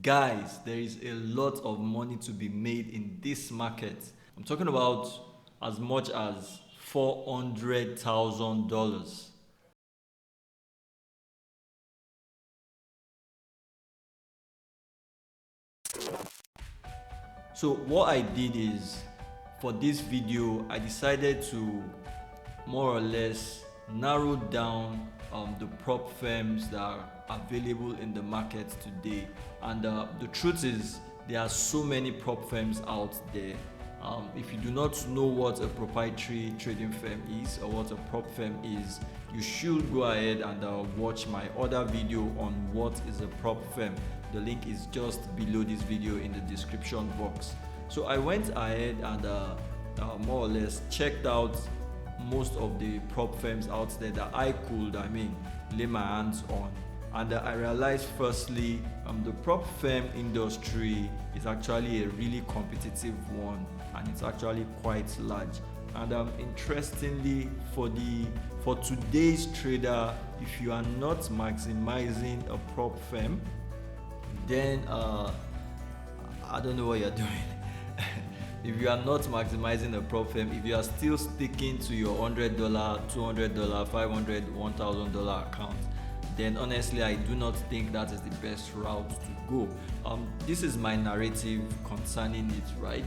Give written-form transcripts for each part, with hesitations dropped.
Guys, there is a lot of money to be made in this market. I'm talking about as much as $400,000. So what I did is, for this video, I decided to more or less narrow down the prop firms that are available in the market today. And the truth is, there are so many prop firms out there. If you do not know what a proprietary trading firm is or what a prop firm is, you should go ahead and watch my other video on what is a prop firm. The link is just below this video in the description box. So I went ahead and more or less checked out most of the prop firms out there that I could lay my hands on. And I realized, firstly, the prop firm industry is actually a really competitive one, and it's actually quite large. And interestingly, for today's trader, if you are not maximizing a prop firm, then I don't know what you're doing. If you are not maximizing a prop firm, if you are still sticking to your $100, $200, $500, $1,000 account, then honestly I do not think that is the best route to go. This is my narrative concerning it, right?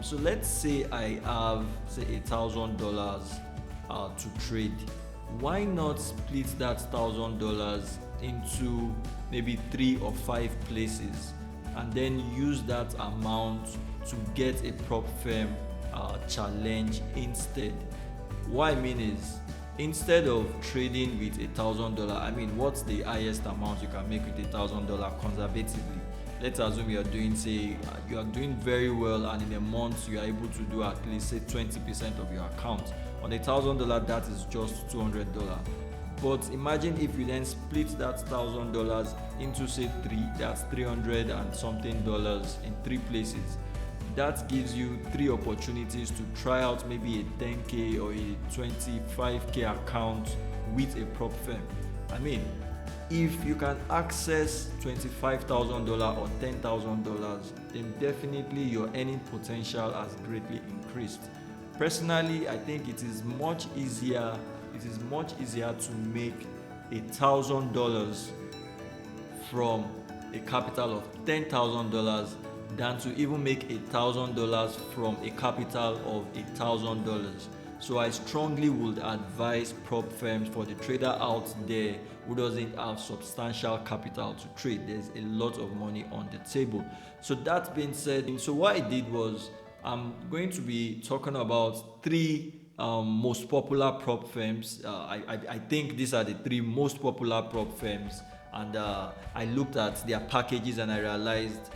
So let's say I have, say, $1,000 to trade. Why not split that $1,000 into maybe 3 or 5 places, and then use that amount to get a prop firm challenge instead? What I mean is, instead of trading with $1,000, what's the highest amount you can make with $1,000 conservatively? Let's assume you are doing, you are doing very well, and in a month you are able to do at least, say, 20% of your account. On $1,000, that is just $200. But imagine if you then split that $1,000 into, say, 3, that's $300 and something dollars in 3 places. That gives you 3 opportunities to try out maybe a 10K or a 25K account with a prop firm. If you can access $25,000 or $10,000, then definitely your earning potential has greatly increased. Personally, I think it is much easier to make $1,000 from a capital of $10,000 than to even make $1,000 from a capital of $1,000. So I strongly would advise prop firms for the trader out there who doesn't have substantial capital to trade. There's a lot of money on the table. So that being said, so what I did was, I'm going to be talking about 3 most popular prop firms. I think these are the 3 most popular prop firms, and I looked at their packages and I realized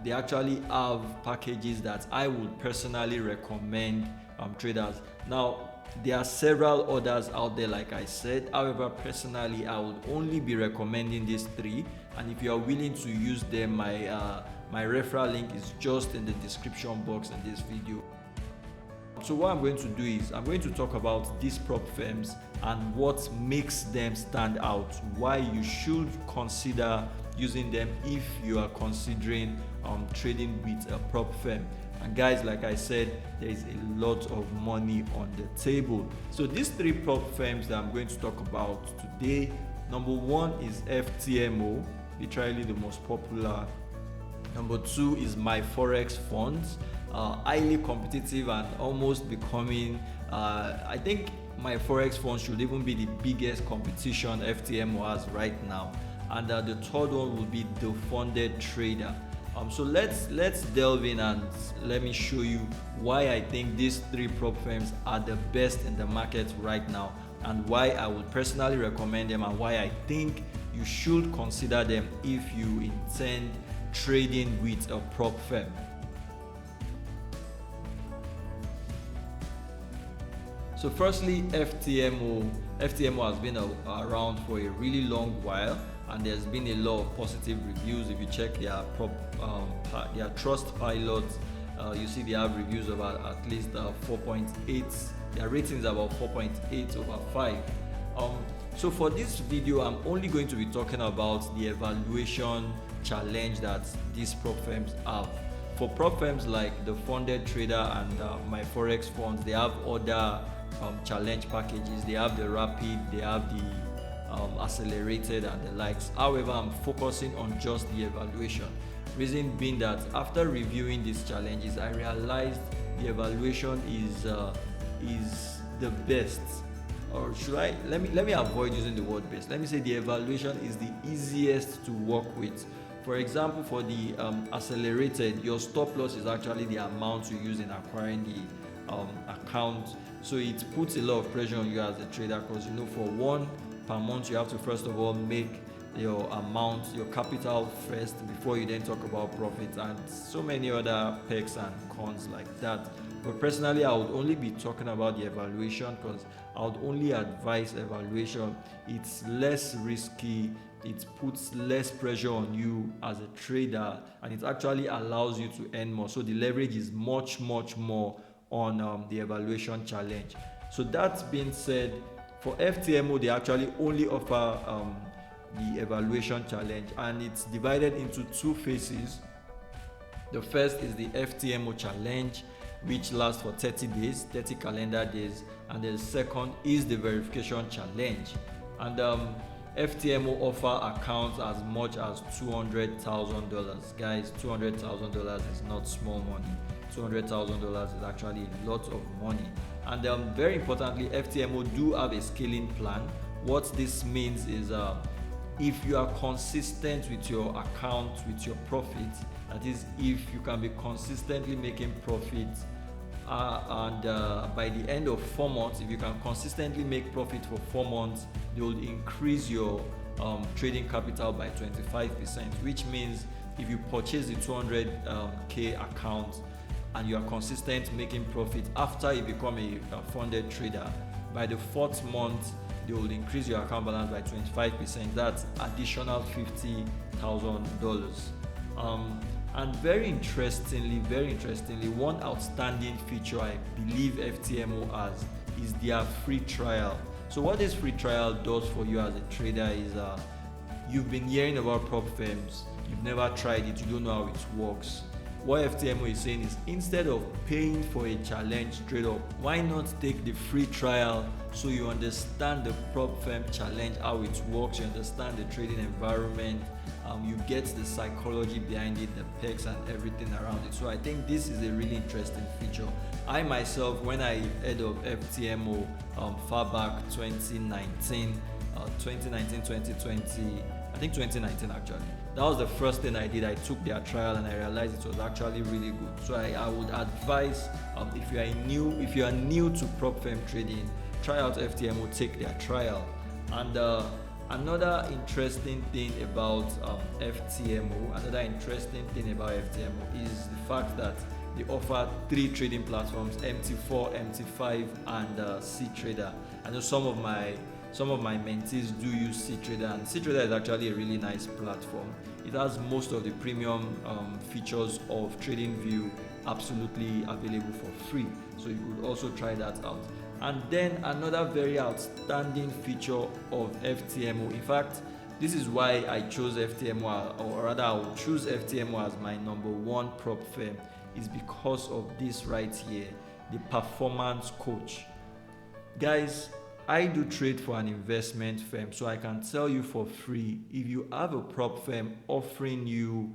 they actually have packages that I would personally recommend traders. Now, there are several others out there, like I said. However, personally, I would only be recommending these 3, and if you are willing to use them, my referral link is just in the description box in this video. So what I'm going to do is, I'm going to talk about these prop firms and what makes them stand out, why you should consider using them if you are considering trading with a prop firm. And guys, like I said, there is a lot of money on the table. So these 3 prop firms that I'm going to talk about today, number 1 is FTMO, literally the most popular. Number 2 is myforexfunds, highly competitive and almost becoming, I think myforexfunds should even be the biggest competition FTMO has right now. And the 3rd one will be thefundedtrader. So let's delve in and let me show you why I think these 3 prop firms are the best in the market right now, and why I would personally recommend them, and why I think you should consider them if you intend trading with a prop firm. So firstly, FTMO has been around for a really long while, and there's been a lot of positive reviews. If you check their Trustpilot, you see they have reviews of at least 4.8. Their rating is about 4.8/5. So for this video, I'm only going to be talking about the evaluation challenge that these prop firms have. For prop firms like the Funded Trader and myforexfunds, they have other challenge packages. They have the rapid, they have the accelerated and the likes. However, I'm focusing on just the evaluation. Reason being that after reviewing these challenges, I realized the evaluation is the best. Or should I let me avoid using the word best. Let me say the evaluation is the easiest to work with. For example, for the accelerated, your stop loss is actually the amount you use in acquiring the account. So it puts a lot of pressure on you as a trader, because for one per month you have to first of all make your amount, your capital first, before you then talk about profits and so many other perks and cons like that. But personally, I would only be talking about the evaluation, because I would only advise evaluation. It's less risky, it puts less pressure on you as a trader, and it actually allows you to earn more. So the leverage is much more on the evaluation challenge. So that being said, for FTMO, they actually only offer the evaluation challenge, and it's divided into two phases. The first is the FTMO challenge, which lasts for 30 days, 30 calendar days, and the second is the verification challenge. And FTMO offer accounts as much as $200,000. Guys, $200,000 is not small money. $200,000 is actually a lot of money. And very importantly, FTMO do have a scaling plan. What this means is if you are consistent with your account, with your profit, that is, if you can be consistently making profits, and by the end of 4 months, if you can consistently make profit for 4 months, they will increase your trading capital by 25%, which means if you purchase the 200K account and you are consistent making profit after you become a funded trader, by the 4th month, they will increase your account balance by 25%. That's additional $50,000. And very interestingly, one outstanding feature I believe FTMO has is their free trial. So what this free trial does for you as a trader is you've been hearing about prop firms, you've never tried it, you don't know how it works. What FTMO is saying is, instead of paying for a challenge straight up, why not take the free trial so you understand the prop firm challenge, how it works, you understand the trading environment, you get the psychology behind it, the perks and everything around it. So I think this is a really interesting feature. I myself, when I heard of FTMO far back 2019, 2020, I think 2019 actually, that was the first thing I did. I took their trial and I realized it was actually really good. So I would advise if you are new to prop firm trading, try out FTMO, take their trial. And another interesting thing about FTMO is the fact that they offer 3 trading platforms: MT4, MT5, and C-Trader. I know some of my mentees do use C-Trader, and C-Trader is actually a really nice platform. It has most of the premium features of TradingView absolutely available for free, so you could also try that out. And then another very outstanding feature of FTMO, in fact, this is why I chose FTMO, or rather I will choose FTMO as my number 1 prop firm, is because of this right here, the performance coach. Guys, I do trade for an investment firm, so I can tell you for free, if you have a prop firm offering you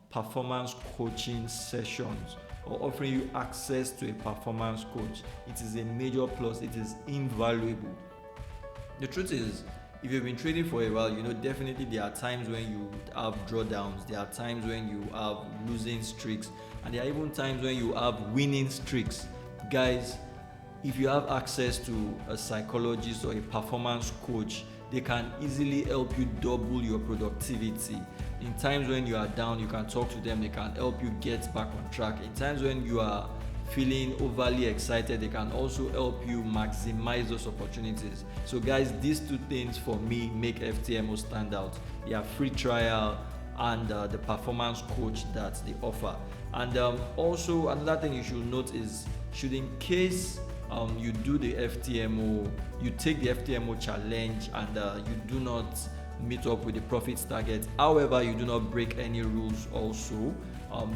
performance coaching sessions or offering you access to a performance coach, it is a major plus. It is invaluable. The truth is, if you've been trading for a while, definitely there are times when you have drawdowns, there are times when you have losing streaks, and there are even times when you have winning streaks. Guys, if you have access to a psychologist or a performance coach, they can easily help you double your productivity. In times when you are down, you can talk to them, they can help you get back on track. In times when you are feeling overly excited, they can also help you maximize those opportunities. So guys, these 2 things for me make FTMO stand out: their free trial and the performance coach that they offer. And also another thing you should note is, should in case you do the FTMO, you take the FTMO challenge, and you do not meet up with the profit target, however you do not break any rules also,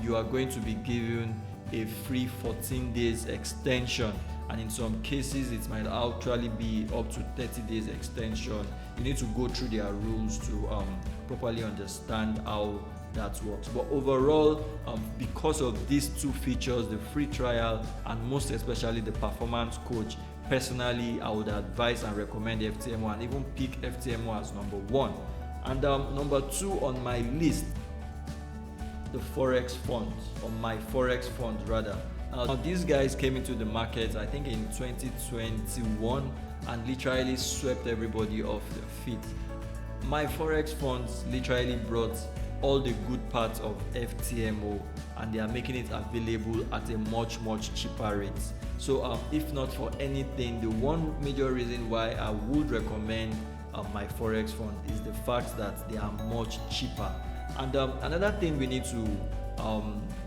you are going to be given a free 14 days extension, and in some cases it might actually be up to 30 days extension. You need to go through their rules to properly understand how that works. But overall, because of these two features, the free trial and most especially the performance coach, personally I would advise and recommend FTMO, and even pick FTMO as number one. And number two on my list, the Forex funds, or myforexfunds rather. Now these guys came into the market I think in 2021 and literally swept everybody off their feet. Myforexfunds literally brought all the good parts of FTMO, and they are making it available at a much cheaper rate. So if not for anything, the one major reason why I would recommend myforexfunds is the fact that they are much cheaper. And another thing we need to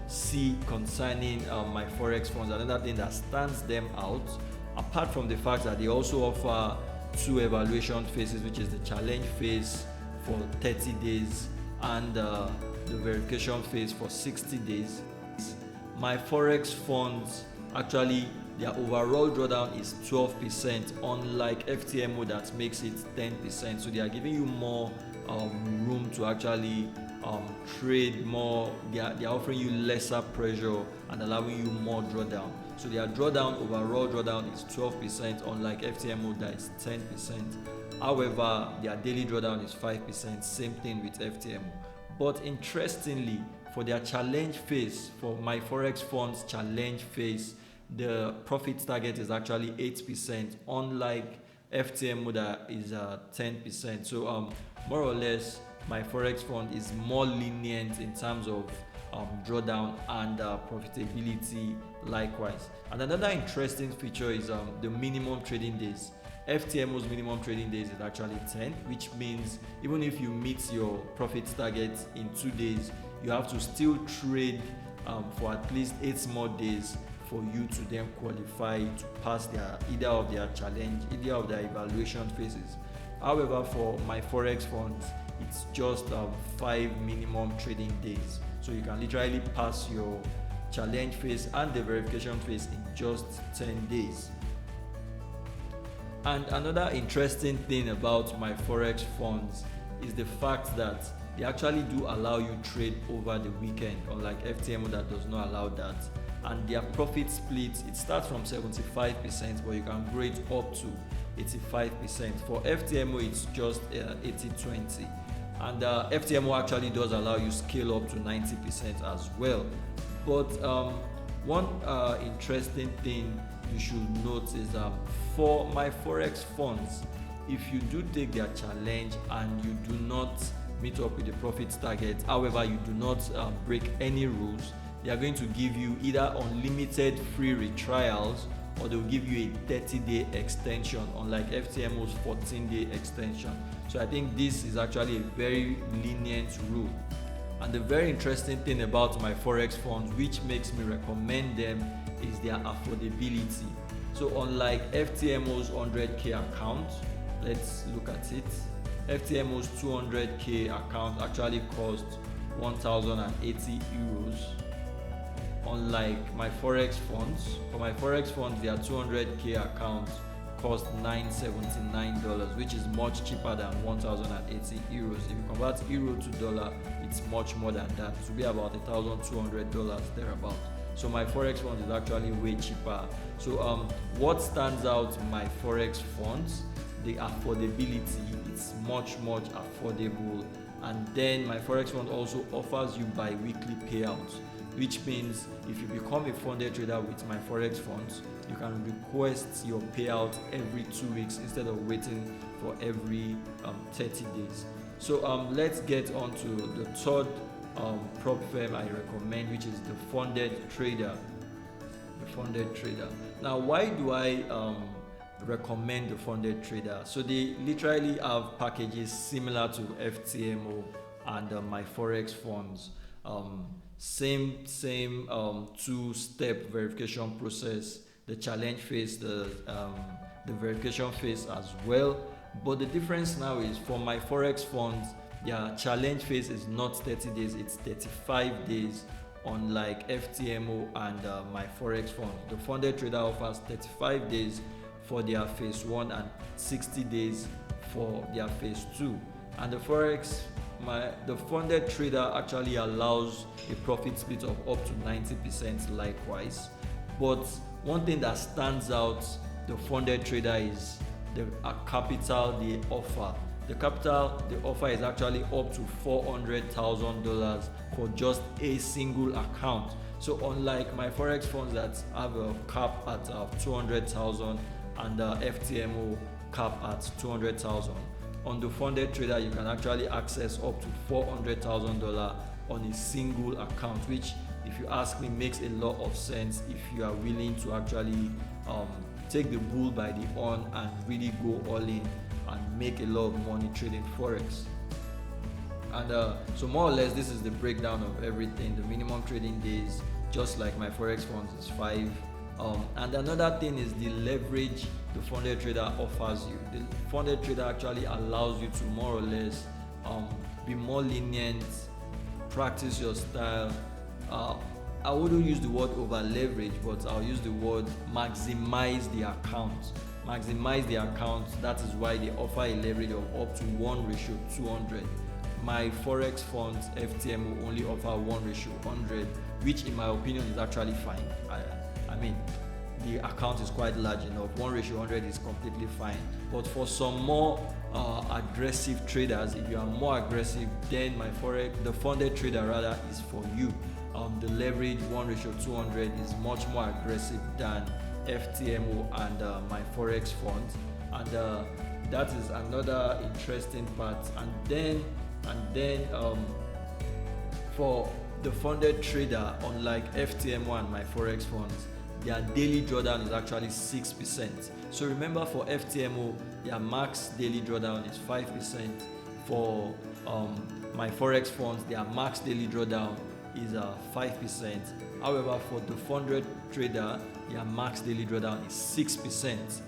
see concerning myforexfunds, another thing that stands them out, apart from the fact that they also offer two evaluation phases, which is the challenge phase for 30 days and the verification phase for 60 days. Myforexfunds, actually their overall drawdown is 12%, unlike FTMO that makes it 10%. So they are giving you more room to actually trade more. They are offering you lesser pressure and allowing you more drawdown. So their drawdown, overall drawdown is 12%, unlike FTMO that is 10%. However, their daily drawdown is 5%, same thing with FTMO. But interestingly, for their challenge phase, for myforexfunds challenge phase, the profit target is actually 8%, unlike FTMO that is 10%. So more or less, myforexfund is more lenient in terms of drawdown and profitability likewise. And another interesting feature is the minimum trading days. FTMO's minimum trading days is actually 10, which means even if you meet your profit target in 2 days, you have to still trade for at least 8 more days for you to then qualify to pass either of their challenge, either of their evaluation phases. However, for myforexfunds, it's just 5 minimum trading days, so you can literally pass your challenge phase and the verification phase in just 10 days. And another interesting thing about myforexfunds is the fact that they actually do allow you trade over the weekend, unlike FTMO that does not allow that. And their profit split, it starts from 75%, but you can grow it up to 85%. For FTMO, it's just 80-20. And FTMO actually does allow you scale up to 90% as well. But one interesting thing you should note is for myforexfunds, if you do take their challenge and you do not meet up with the profit target, however you do not break any rules, they are going to give you either unlimited free retrials, or they'll give you a 30-day extension, unlike FTMO's 14-day extension. So I think this is actually a very lenient rule. And the very interesting thing about myforexfunds, which makes me recommend them, is their affordability. So unlike FTMO's 100k account, let's look at it. FTMO's 200k account actually costs 1,080 euros. Unlike myforexfunds, for myforexfunds, their 200k account costs $979, which is much cheaper than 1,080 euros. If you convert euro to dollar, it's much more than that. It will be about $1,200 thereabout. So myforexfunds is actually way cheaper. So what stands out myforexfunds? The affordability. It's much affordable. And then myforexfunds also offers you bi-weekly payouts, which means if you become a funded trader with myforexfunds, you can request your payout every 2 weeks instead of waiting for every 30 days. So let's get on to the third prop firm I recommend, which is the Funded Trader. The Funded Trader. Now, why do I recommend the Funded Trader? So they literally have packages similar to FTMO and myforexfunds. Same two-step verification process. the challenge phase, the verification phase as well. But the difference now is for my Forex funds, their challenge phase is not 30 days, it's 35 days, unlike FTMO and my Forex fund. The funded trader offers 35 days for their phase 1 and 60 days for their phase 2. And the the funded trader actually allows a profit split of up to 90% likewise. But one thing that stands out the funded trader is the capital they offer. The capital they offer is actually up to $400,000 for just a single account. So unlike my Forex funds that have a cap at 200,000 and the FTMO cap at 200,000, on the funded trader you can actually access up to $400,000 on a single account, which, if you ask me, makes a lot of sense if you are willing to actually take the bull by the horn and really go all in and make a lot of money trading Forex. And so more or less this is the breakdown of everything. The minimum trading days, just like my Forex funds, is 5. And another thing is the leverage the funded trader offers you. The funded trader actually allows you to more or less be more lenient, practice your style. I wouldn't use the word over leverage, but I'll use the word maximize the account. Maximize the account. That is why they offer a leverage of up to 1:200. My Forex funds FTM only offer 1:100, which in my opinion is actually fine. I mean, the account is quite large enough. 1:100 is completely fine. But for some more aggressive traders, if you are more aggressive, then the funded trader rather is for you. The leverage 1:200 is much more aggressive than FTMO and my Forex funds, and that is another interesting part. And then for the funded trader, unlike FTMO and my Forex funds, their daily drawdown is actually 6%. So remember, for FTMO, their max daily drawdown is 5%. For my Forex funds, their max daily drawdown is 5%. However, for the funded trader, their max daily drawdown is 6%.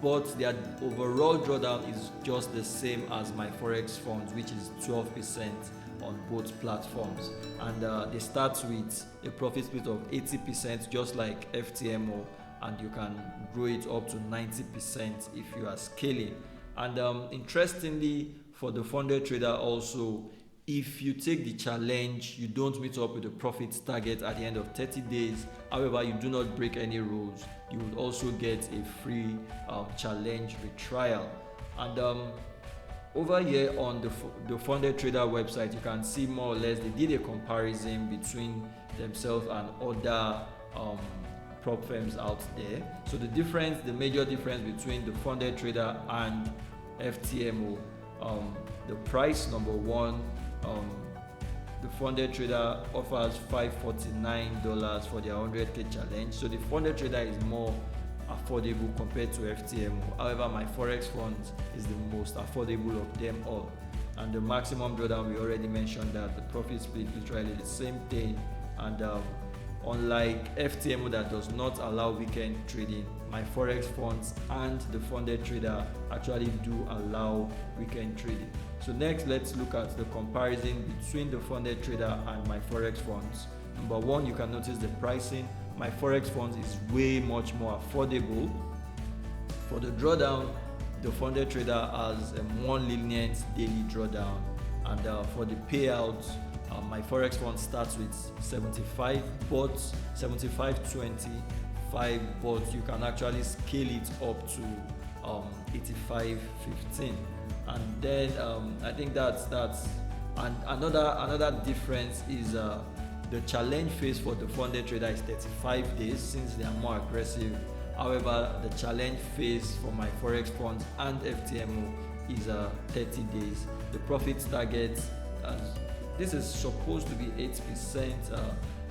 But their overall drawdown is just the same as my Forex funds, which is 12% on both platforms. And they start with a profit split of 80%, just like FTMO, and you can grow it up to 90% if you are scaling. And interestingly, for the funded trader also, if you take the challenge, you don't meet up with the profit target at the end of 30 days, however you do not break any rules, you will also get a free challenge retrial. And over here on the funded trader website, you can see more or less they did a comparison between themselves and other prop firms out there. So the major difference between the funded trader and FTMO, the price, number one, the funded trader offers $549 for their 100k challenge. So the funded trader is more affordable compared to FTMO. However, my Forex funds is the most affordable of them all. And the maximum drawdown, we already mentioned that the profit split literally the same thing. And unlike FTMO that does not allow weekend trading, my Forex funds and the funded trader actually do allow weekend trading. So next, let's look at the comparison between the funded trader and my Forex funds. Number one, you can notice the pricing. My Forex funds is way much more affordable. For the drawdown, the funded trader has a more lenient daily drawdown, and for the payouts, my Forex fund starts with 75 bots, 75.25, but you can actually scale it up to 85.15. And then I think that's and another difference is the challenge phase for the funded trader is 35 days since they are more aggressive. However, the challenge phase for my Forex funds and FTMO is 30 days. The profit target, this is supposed to be 8%.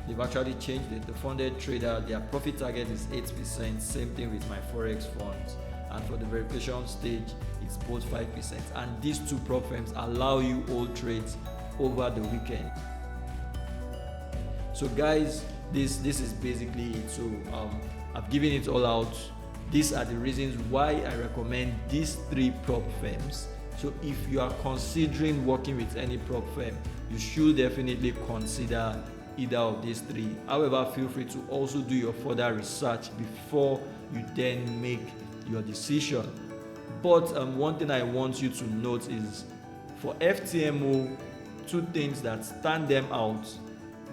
They've actually changed it. The funded trader, their profit target is 8%. Same thing with my Forex funds. And for the verification stage, it's both 5%. And these two prop firms allow you all trades over the weekend. So guys, this is basically it. So I've given it all out. These are the reasons why I recommend these 3 prop firms. So if you are considering working with any prop firm, you should definitely consider either of these 3. However, feel free to also do your further research before you then make your decision. But one thing I want you to note is for FTMO, 2 things that stand them out: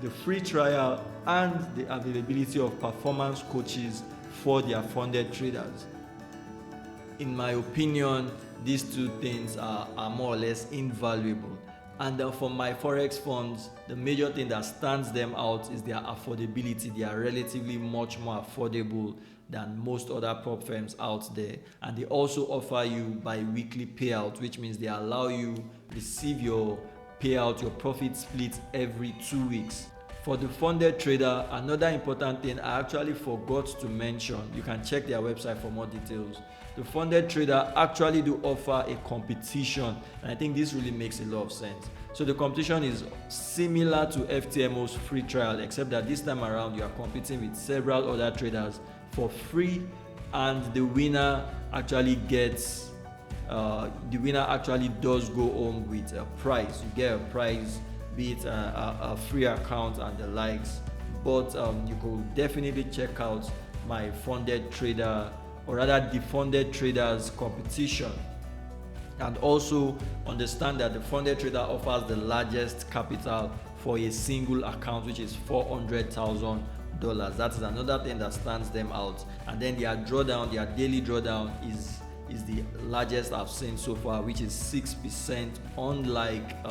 the free trial and the availability of performance coaches for their funded traders. In my opinion, these 2 things are more or less invaluable. And for myforexfunds, the major thing that stands them out is their affordability. They are relatively much more affordable than most other prop firms out there, and they also offer you bi-weekly payout, which means they allow you receive your payout, your profit split every 2 weeks. For the funded trader, another important thing I actually forgot to mention, you can check their website for more details. The funded trader actually do offer a competition, and I think this really makes a lot of sense. So the competition is similar to FTMO's free trial, except that this time around you are competing with several other traders for free, and the winner actually does go home with a prize. You get a prize, be it a free account and the likes. But you could definitely check out my funded trader, or rather the funded traders competition, and also understand that the funded trader offers the largest capital for a single account, which is $400,000. That is another thing that stands them out. And then their daily drawdown is the largest I've seen so far, which is 6%, unlike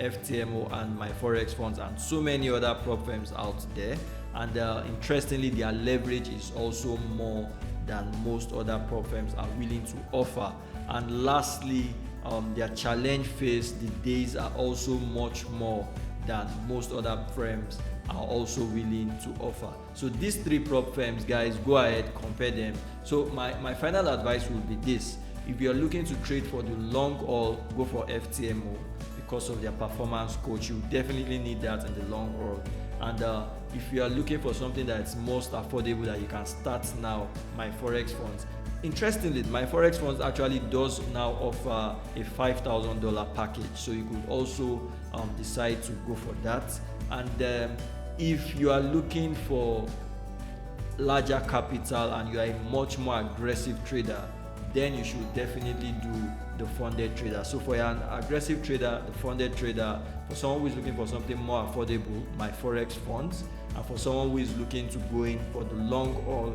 FTMO and myforexfunds and so many other prop firms out there. And interestingly, their leverage is also more than most other prop firms are willing to offer. And lastly, their challenge phase, the days are also much more than most other firms are also willing to offer. So these 3 prop firms, guys, go ahead, compare them. So my final advice will be this: if you're looking to trade for the long haul, go for FTMO because of their performance coach. You definitely need that in the long run. And if you are looking for something that's most affordable that you can start now, myforexfunds. Interestingly, myforexfunds actually does now offer a $5,000 package, so you could also decide to go for that. And if you are looking for larger capital and you are a much more aggressive trader, then you should definitely do the funded trader. So for an aggressive trader, the funded trader; for someone who is looking for something more affordable, myforexfunds; and for someone who is looking to go in for the long haul,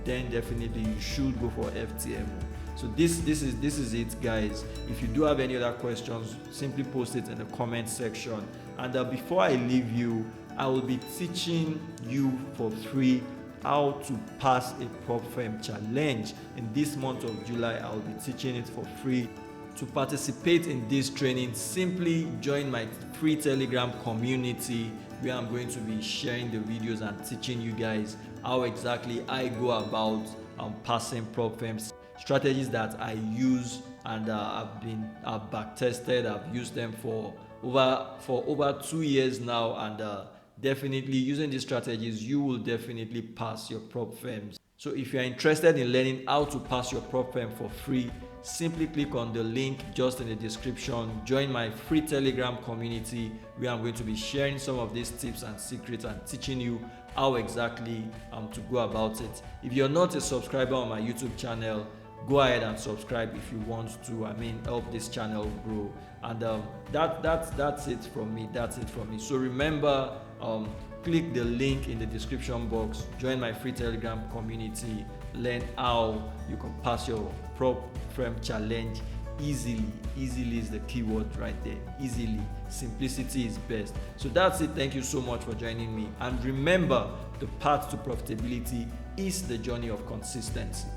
then definitely you should go for FTMO. So this is it, guys. If you do have any other questions, simply post it in the comment section. And before I leave you, I will be teaching you for free how to pass a prop firm challenge. In this month of July, I will be teaching it for free. To participate in this training, simply join my free Telegram community, where I'm going to be sharing the videos and teaching you guys how exactly I go about passing prop firms, strategies that I use, and I've back tested. I've used them for over 2 years now, and definitely using these strategies, you will definitely pass your prop firms. So if you're interested in learning how to pass your prop firm for free, simply click on the link just in the description. Join my free Telegram community, where I'm going to be sharing some of these tips and secrets and teaching you how exactly to go about it. If you're not a subscriber on my YouTube channel, go ahead and subscribe if you want to, help this channel grow. And that's it from me. So remember, click the link in the description box, join my free Telegram community, learn how you can pass your prop firm challenge easily. Easily is the keyword right there. Easily. Simplicity is best. So that's it. Thank you so much for joining me. And remember, the path to profitability is the journey of consistency.